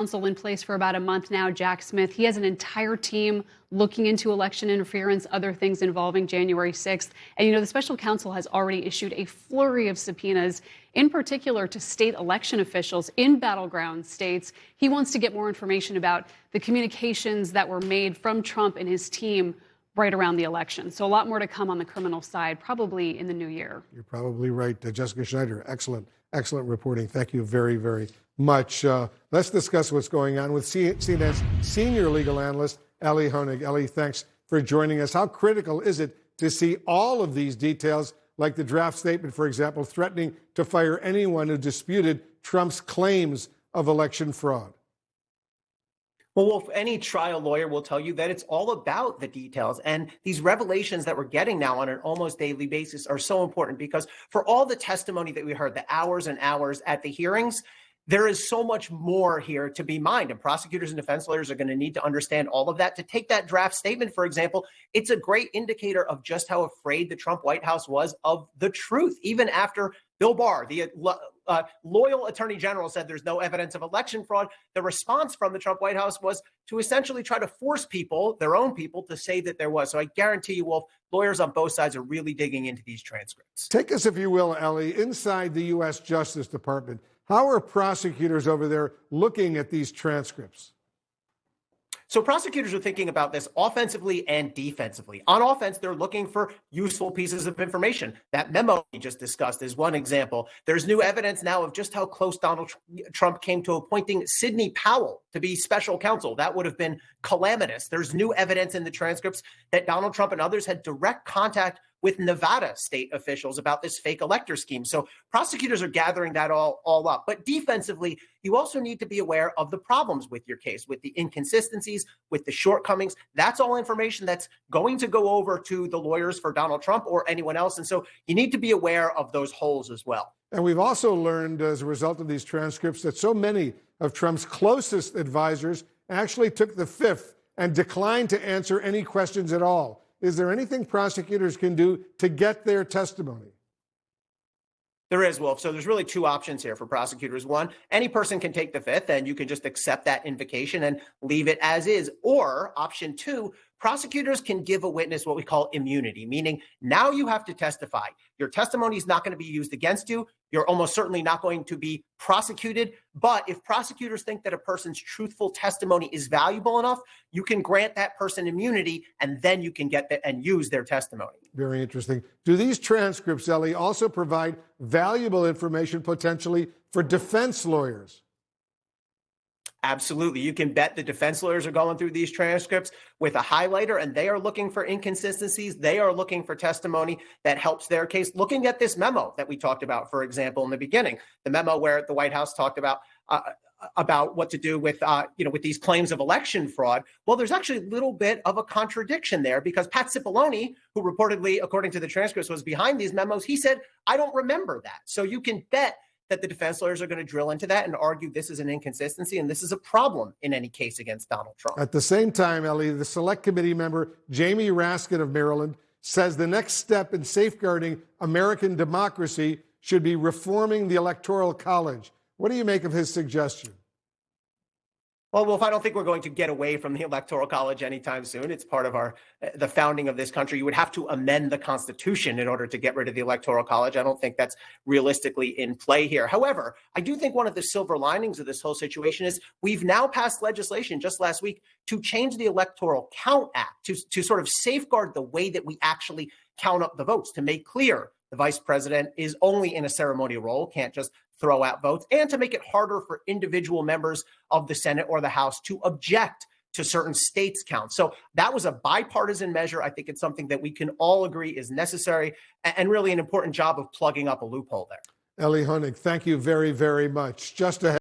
Counsel in place for about a month now, Jack Smith. He has an entire team looking into election interference, other things involving January 6th. And, the special counsel has already issued a flurry of subpoenas, in particular to state election officials in battleground states. He wants to get more information about the communications that were made from Trump and his team right around the election. So a lot more to come on the criminal side, probably in the new year. You're probably right. Jessica Schneider, excellent reporting. Thank you very, very much. Let's discuss what's going on with CNN's senior legal analyst, Elie Honig. Elie, thanks for joining us. How critical is it to see all of these details, like the draft statement, for example, threatening to fire anyone who disputed Trump's claims of election fraud? Well, Wolf, any trial lawyer will tell you that it's all about the details. And these revelations that we're getting now on an almost daily basis are so important because for all the testimony that we heard, the hours and hours at the hearings, there is so much more here to be mined. And prosecutors and defense lawyers are going to need to understand all of that. To take that draft statement, for example, it's a great indicator of just how afraid the Trump White House was of the truth, even after Bill Barr, the loyal attorney general, said there's no evidence of election fraud. The response from the Trump White House was to essentially try to force people, their own people, to say that there was. So I guarantee you, Wolf, lawyers on both sides are really digging into these transcripts. Take us, if you will, Elie, inside the U.S. Justice Department. How are prosecutors over there looking at these transcripts? So prosecutors are thinking about this offensively and defensively. On offense, they're looking for useful pieces of information. That memo we just discussed is one example. There's new evidence now of just how close Donald Trump came to appointing Sidney Powell to be special counsel. That would have been calamitous. There's new evidence in the transcripts that Donald Trump and others had direct contact with Nevada state officials about this fake elector scheme. So prosecutors are gathering that all up. But defensively, you also need to be aware of the problems with your case, with the inconsistencies, with the shortcomings. That's all information that's going to go over to the lawyers for Donald Trump or anyone else. And so you need to be aware of those holes as well. And we've also learned as a result of these transcripts that so many of Trump's closest advisors actually took the fifth and declined to answer any questions at all. Is there anything prosecutors can do to get their testimony? There is, Wolf. So there's really two options here for prosecutors. One, any person can take the fifth and you can just accept that invocation and leave it as is. Or option two, prosecutors can give a witness what we call immunity, meaning now you have to testify. Your testimony is not going to be used against you. You're almost certainly not going to be prosecuted. But if prosecutors think that a person's truthful testimony is valuable enough, you can grant that person immunity and then you can get and use their testimony. Very interesting. Do these transcripts, Elie, also provide valuable information potentially for defense lawyers? Absolutely. You can bet the defense lawyers are going through these transcripts with a highlighter and they are looking for inconsistencies. They are looking for testimony that helps their case. Looking at this memo that we talked about, for example, in the beginning, the memo where the White House talked about what to do with, with these claims of election fraud. Well, there's actually a little bit of a contradiction there because Pat Cipollone, who reportedly, according to the transcripts, was behind these memos, he said, I don't remember that. So you can bet that the defense lawyers are going to drill into that and argue this is an inconsistency and this is a problem in any case against Donald Trump. At the same time, Elie, the Select Committee member Jamie Raskin of Maryland says the next step in safeguarding American democracy should be reforming the Electoral College. What do you make of his suggestion? Well, Wolf, I don't think we're going to get away from the Electoral College anytime soon. It's part of the founding of this country. You would have to amend the Constitution in order to get rid of the Electoral College. I don't think that's realistically in play here. However, I do think one of the silver linings of this whole situation is we've now passed legislation just last week to change the Electoral Count Act to sort of safeguard the way that we actually count up the votes, to make clear the vice president is only in a ceremonial role, can't just throw out votes, and to make it harder for individual members of the Senate or the House to object to certain states' counts. So that was a bipartisan measure. I think it's something that we can all agree is necessary and really an important job of plugging up a loophole there. Elie Honig, thank you very, very much. Just ahead.